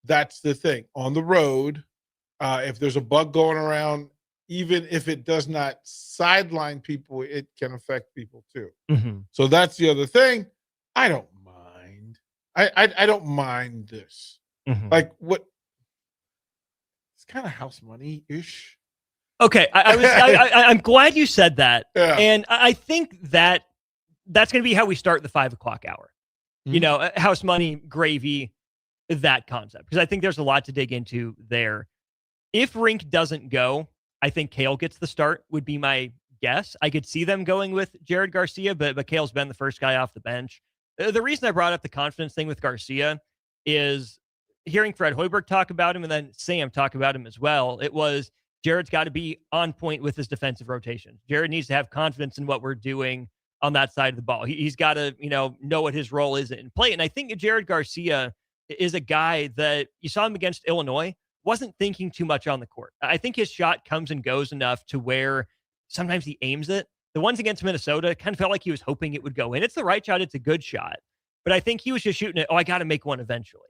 that's the thing. On the road, if there's a bug going around, even if it does not sideline people, it can affect people too. Mm-hmm. So that's the other thing. I don't mind. I don't mind this. Mm-hmm. Like what? It's kind of house money ish. Okay, I'm glad you said that, Yeah. and I think that's going to be how we start the 5 o'clock hour. Mm-hmm. You know, house money, gravy, that concept, because I think there's a lot to dig into there. If Rink doesn't go, I think Kale gets the start, would be my guess. I could see them going with Jared Garcia, but Kale's been the first guy off the bench. The reason I brought up the confidence thing with Garcia is hearing Fred Hoiberg talk about him and then Sam talk about him as well. It was Jared's got to be on point with his defensive rotation. Jared needs to have confidence in what we're doing on that side of the ball. He's got to, know what his role is in play. And I think Jared Garcia is a guy that you saw him against Illinois, wasn't thinking too much on the court. I think his shot comes and goes enough to where sometimes he aims it. The ones against Minnesota kind of felt like he was hoping it would go in. It's the right shot. It's a good shot. But I think he was just shooting it. I got to make one eventually.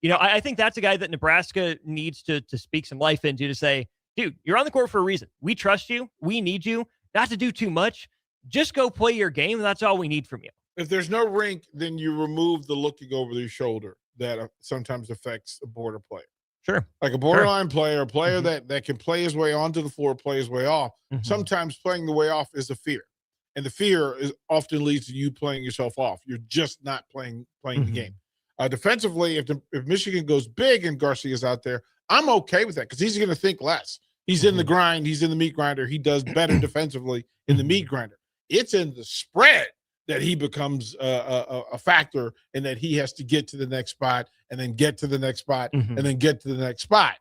I think that's a guy that Nebraska needs to speak some life into, to say, dude, you're on the court for a reason. We trust you. We need you not to do too much. Just go play your game. That's all we need from you. If there's no Rink, then you remove the looking over your shoulder that sometimes affects a border player. Sure. Like a borderline player, a player that can play his way onto the floor, play his way off. Mm-hmm. Sometimes playing the way off is a fear. And the fear often leads to you playing yourself off. You're just not playing the game. Defensively, if Michigan goes big and Garcia's out there, I'm okay with that because he's going to think less. He's in the grind. He's in the meat grinder. He does better defensively in the meat grinder. It's in the spread that he becomes a factor and that he has to get to the next spot and then get to the next spot and then get to the next spot.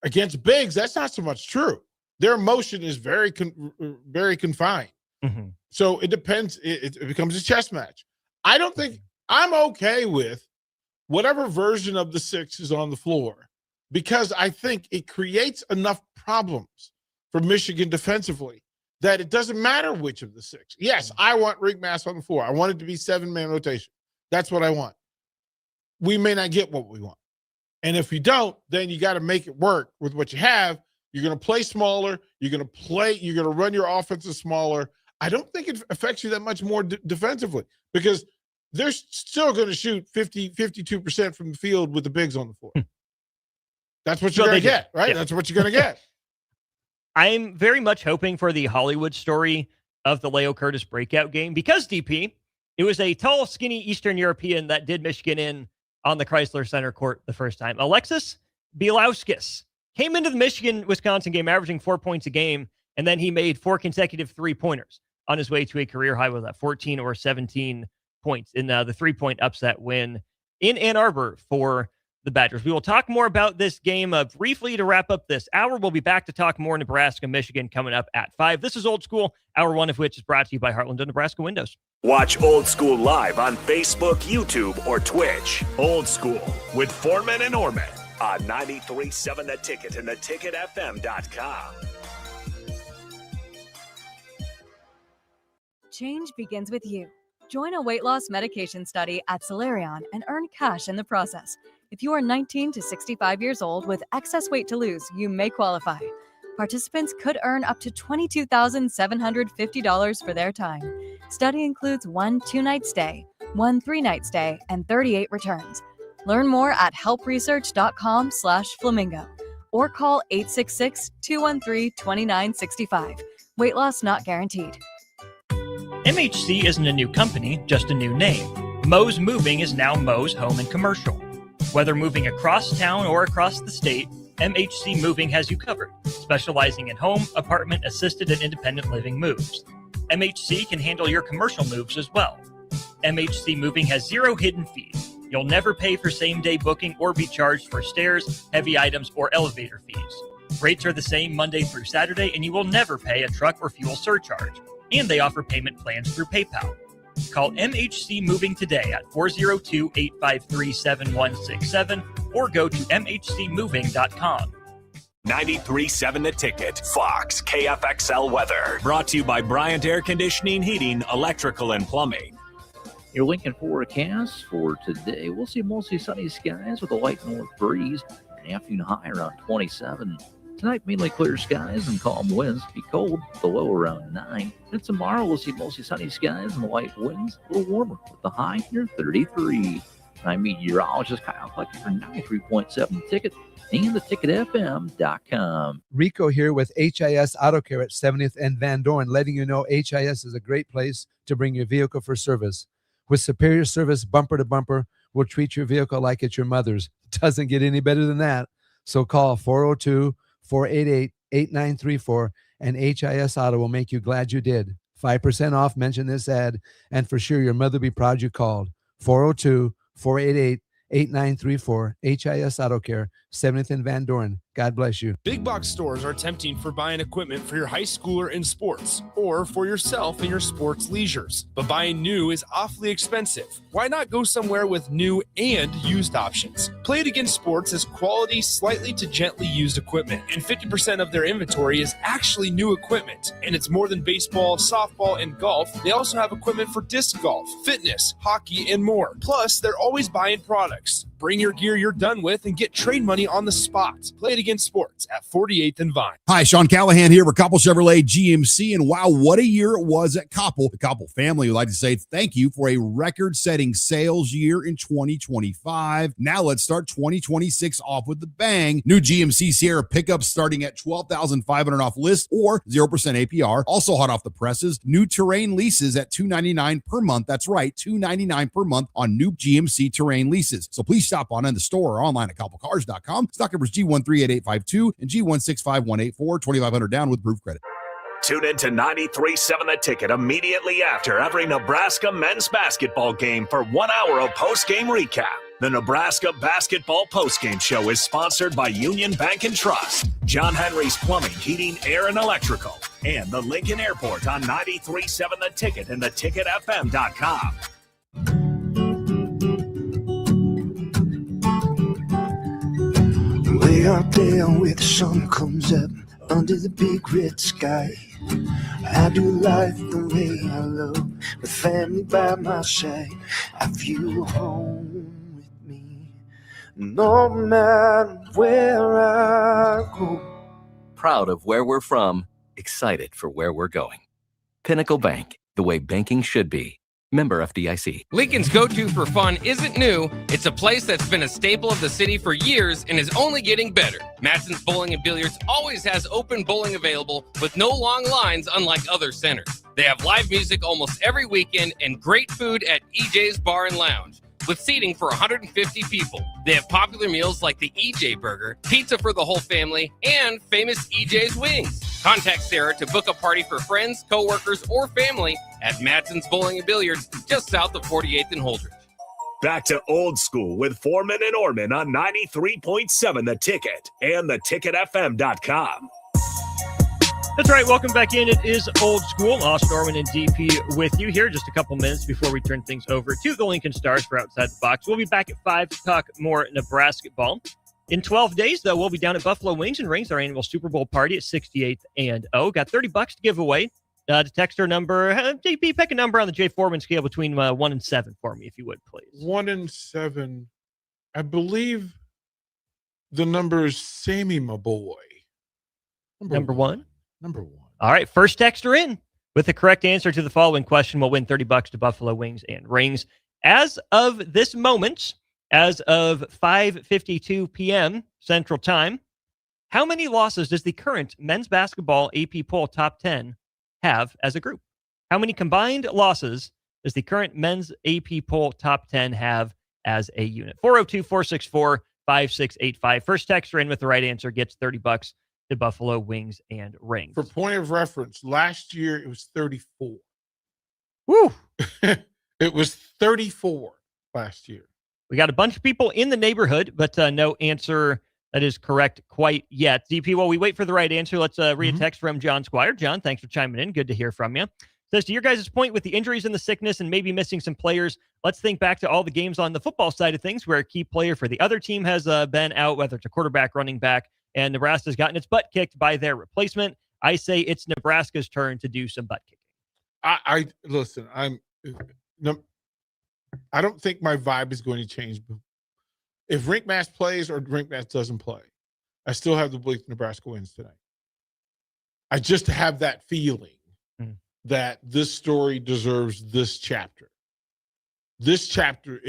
Against bigs, that's not so much true. Their motion is very confined. Mm-hmm. So it depends. It becomes a chess match. I don't think I'm okay with whatever version of the 6 is on the floor because I think it creates enough problems for Michigan defensively that it doesn't matter which of the 6. Yes, I want Rick Mass on the floor. I want it to be 7-man rotation. That's what I want. We may not get what we want. And if you don't, then you got to make it work with what you have. You're going to play smaller. You're going to run your offenses smaller. I don't think it affects you that much more defensively because they're still going to shoot 52% from the field with the bigs on the floor. That's what you're going to get, right? Yeah. That's what you're going to get. I'm very much hoping for the Hollywood story of the Leo Curtis breakout game because, DP, it was a tall, skinny Eastern European that did Michigan in on the Chrysler Center court the first time. Alexis Bielauskis came into the Michigan-Wisconsin game averaging 4 points a game, and then he made 4 consecutive three-pointers on his way to a career high with 14 or 17 points in the 3-point upset win in Ann Arbor for the Badgers. We will talk more about this game briefly to wrap up this hour. We'll be back to talk more Nebraska, Michigan coming up at 5. This is Old School, hour 1 of which is brought to you by Heartland of Nebraska Windows. Watch Old School live on Facebook, YouTube, or Twitch. Old School with Foreman and Orman on 93.7 The Ticket and theticketfm.com. Change begins with you. Join a weight loss medication study at Solarion and earn cash in the process. If you are 19 to 65 years old with excess weight to lose, you may qualify. Participants could earn up to $22,750 for their time. Study includes 1 2-night stay, 1 3-night stay, and 38 returns. Learn more at helpresearch.com/flamingo or call 866-213-2965. Weight loss not guaranteed. MHC isn't a new company, just a new name. Mo's Moving is now Mo's Home and Commercial. Whether moving across town or across the state, MHC Moving has you covered, specializing in home, apartment, assisted, and independent living moves. MHC can handle your commercial moves as well. MHC Moving has 0 hidden fees. You'll never pay for same-day booking or be charged for stairs, heavy items, or elevator fees. Rates are the same Monday through Saturday, and you will never pay a truck or fuel surcharge. And they offer payment plans through PayPal. Call MHC Moving today at 402-853-7167 or go to mhcmoving.com. 93.7 The Ticket, Fox, KFXL weather. Brought to you by Bryant Air Conditioning, Heating, Electrical, and Plumbing. Your Lincoln forecast for today, we'll see mostly sunny skies with a light north breeze. An afternoon high around 27. Tonight, mainly clear skies and calm winds. Be cold, the low around 9. And tomorrow, we'll see mostly sunny skies and light winds, a little warmer with the high near 33. I'm meteorologist Kyle Clucky for 93.7 Ticket and the ticketfm.com. Rico here with HIS Auto Care at 70th and Van Dorn, letting you know HIS is a great place to bring your vehicle for service. With superior service bumper to bumper, we'll treat your vehicle like it's your mother's. Doesn't get any better than that. So call 402-488-8934 and HIS Auto will make you glad you did. 5% off, mention this ad, and for sure your mother will be proud you called. 402-488-8934, HIS Auto Care, 70th and Van Dorn. God bless you. Big box stores are tempting for buying equipment for your high schooler in sports or for yourself in your sports leisures. But buying new is awfully expensive. Why not go somewhere with new and used options? Play It Again Sports has quality, slightly to gently used equipment, and 50% of their inventory is actually new equipment. And it's more than baseball, softball, and golf. They also have equipment for disc golf, fitness, hockey, and more. Plus, they're always buying products. Bring your gear you're done with and get trade money on the spot. Play It Again Sports at 48th and Vine. Hi, Sean Callahan here with Koppel Chevrolet GMC, and wow, what a year it was at Koppel. The Koppel family would like to say thank you for a record-setting sales year in 2025. Now let's start 2026 off with the bang. New GMC Sierra pickups starting at $12,500 off list or 0% APR. Also hot off the presses, new Terrain leases at $299 per month. That's right, $299 per month on new GMC Terrain leases. So please stop on in the store or online at koppelcars.com. Stock numbers G138852 and G165184, 2,500 down with proof credit. Tune in to 93.7 The Ticket immediately after every Nebraska men's basketball game for 1 hour of post-game recap. The Nebraska Basketball Postgame Show is sponsored by Union Bank and Trust, John Henry's Plumbing, Heating, Air, and Electrical, and the Lincoln Airport on 93.7 The Ticket and theticketfm.com. Way out there where the sun comes up under the big red sky, I do life the way I love, with family by my side. I feel home with me, no matter where I go. Proud of where we're from, excited for where we're going. Pinnacle Bank, the way banking should be. Member FDIC. Lincoln's go-to for fun isn't new. It's a place that's been a staple of the city for years and is only getting better. Matson's Bowling and Billiards always has open bowling available with no long lines, unlike other centers. They have live music almost every weekend and great food at EJ's Bar and Lounge, with seating for 150 people. They have popular meals like the EJ Burger, pizza for the whole family, and famous EJ's Wings. Contact Sarah to book a party for friends, coworkers, or family at Matson's Bowling and Billiards, just south of 48th and Holdridge. Back to old school with Foreman and Orman on 93.7 The Ticket and theticketfm.com. That's right. Welcome back in. It is Old School. Austin Norman and DP with you here. Just a couple minutes before we turn things over to the Lincoln Stars for Outside the Box. We'll be back at 5 to talk more Nebraska ball. In 12 days, though, we'll be down at Buffalo Wings and Rings, our annual Super Bowl party at 68th and O. Got $30 to give away. To text our number, JP, pick a number on the Jay Foreman scale between 1 and 7 for me, if you would, please. 1 and 7. I believe the number is Sammy, my boy. Number one? Number 1. All right, first texter in with the correct answer to the following question will win $30 to Buffalo Wings and Rings. As of this moment, as of 5:52 p.m. Central Time, how many losses does the current men's basketball AP poll top 10 have as a group? How many combined losses does the current men's AP poll top 10 have as a unit? 402-464-5685. First texter in with the right answer gets $30 to Buffalo Wings and Rings. For point of reference, last year it was 34. Woo! It was 34 last year. We got a bunch of people in the neighborhood, but no answer that is correct quite yet. DP, while we wait for the right answer, let's read a text from John Squire. John, thanks for chiming in. Good to hear from you. Says, to your guys' point with the injuries and the sickness and maybe missing some players, let's think back to all the games on the football side of things where a key player for the other team has been out, whether it's a quarterback, running back, and Nebraska's gotten its butt kicked by their replacement. I say it's Nebraska's turn to do some butt kicking. I listen, I don't think my vibe is going to change. If Rinkmass plays or Rinkmass doesn't play, I still have the belief Nebraska wins tonight. I just have that feeling that this story deserves this chapter. This chapter,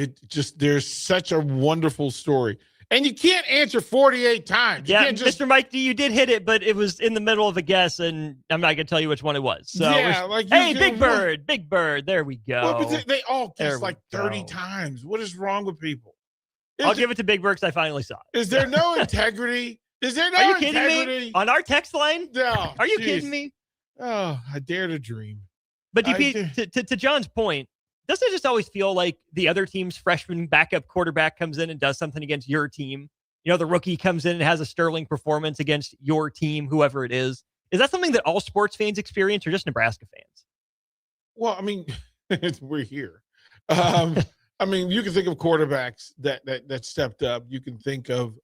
there's such a wonderful story. And you can't answer 48 times. Yeah, Mr. Mike D, you did hit it, but it was in the middle of a guess, and I'm not going to tell you which one it was. So hey, Big Bird, there we go. Well, but they all guess like 30 times. What is wrong with people? I'll give it to Big Bird because I finally saw it. Is there no integrity? Is there no Are you integrity? kidding me? On our text line? No. Are you kidding me? Oh, I dare to dream. But DP, to John's point, doesn't it just always feel like the other team's freshman backup quarterback comes in and does something against your team? You know, the rookie comes in and has a sterling performance against your team, whoever it is. Is that something that all sports fans experience or just Nebraska fans? Well, I mean, we're here. I mean, you can think of quarterbacks that stepped up. You can think of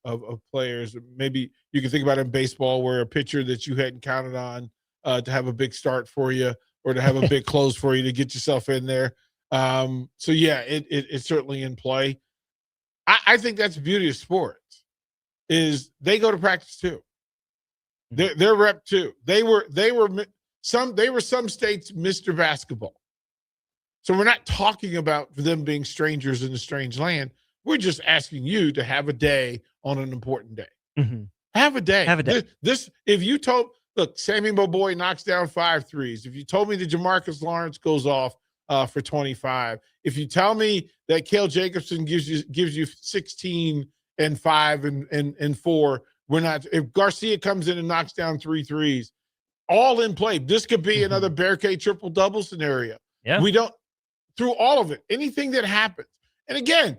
players. Maybe you can think about in baseball where a pitcher that you hadn't counted on to have a big start for you or to have a big close for you to get yourself in there. So yeah, it's certainly in play. I think that's the beauty of sports is they go to practice too. They're rep too. They were some states Mr. Basketball. So we're not talking about them being strangers in a strange land. We're just asking you to have a day on an important day. Mm-hmm. Have a day. Have a day. This if you told Sammy Moboy knocks down 5 threes. If you told me that Jamarcus Lawrence goes off for 25, if you tell me that Cale Jacobson gives you 16 and 5 and 4, we're not. If Garcia comes in and knocks down 3 threes, all in play. This could be another Bear K triple double scenario. Yeah, we don't. Through all of it, anything that happens. And again,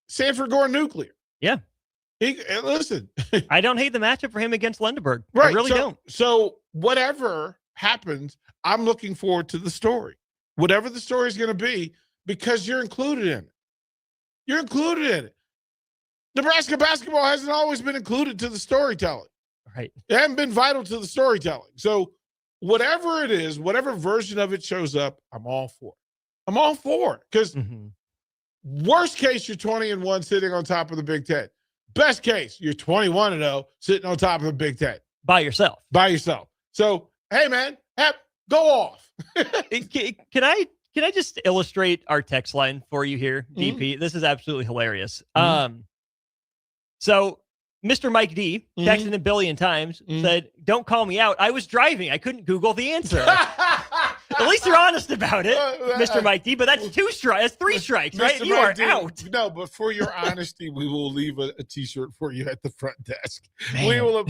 Sanford going nuclear. Yeah. Listen. I don't hate the matchup for him against Lundeberg. Right. I really don't. So whatever happens, I'm looking forward to the story. Whatever the story is going to be, because you're included in it. You're included in it. Nebraska basketball hasn't always been included to the storytelling. Right. It hasn't been vital to the storytelling. So whatever it is, whatever version of it shows up, I'm all for it. I'm all for it because worst case, you're 20-1 sitting on top of the Big Ten. Best case, you're 21-0 sitting on top of the Big Ten. By yourself. So, hey, man, go off. Can I just illustrate our text line for you here, DP? This is absolutely hilarious. So Mr. Mike D, texted a billion times, said, "Don't call me out. I was driving. I couldn't Google the answer." At least you're honest about it, Mr. Mike D. But that's 2 strikes. That's 3 strikes, right? You are out. No, but for your honesty, we will leave a T-shirt for you at the front desk. Man. We will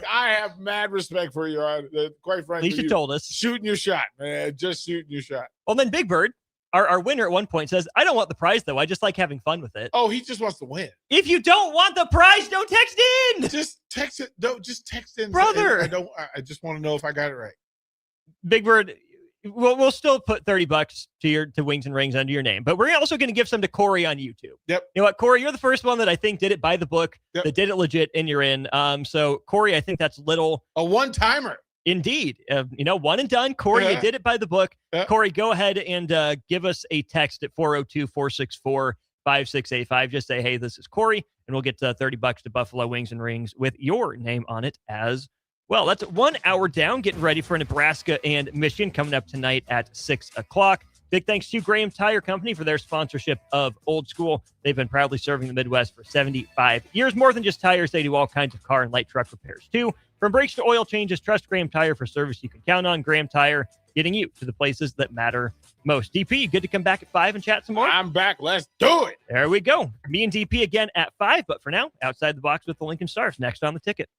I have mad respect for your quite frankly. At least you told us. Shooting your shot, man. Just shooting your shot. Well, then Big Bird, our winner at one point says, "I don't want the prize, though. I just like having fun with it." Oh, he just wants to win. If you don't want the prize, don't text in. Just text it. No, just text in. Brother. I just want to know if I got it right. Big Bird, we'll still put $30 to Wings and Rings under your name, but we're also going to give some to Corey on YouTube. Yep. You know what, Corey? You're the first one that I think did it by the book, that did it legit, and you're in. So, Corey, I think that's a one-timer. Indeed. One and done. Corey, you did it by the book. Corey, go ahead and give us a text at 402-464-5685. Just say, "Hey, this is Corey," and we'll get $30 to Buffalo Wings and Rings with your name on it as well. That's 1 hour down, getting ready for Nebraska and Michigan coming up tonight at 6 o'clock. Big thanks to Graham Tire Company for their sponsorship of Old School. They've been proudly serving the Midwest for 75 years. More than just tires, they do all kinds of car and light truck repairs, too. From brakes to oil changes, trust Graham Tire for service you can count on. Graham Tire, getting you to the places that matter most. DP, good to come back at 5 and chat some more? I'm back. Let's do it. There we go. Me and DP again at 5, but for now, Outside the Box with the Lincoln Stars next on the ticket.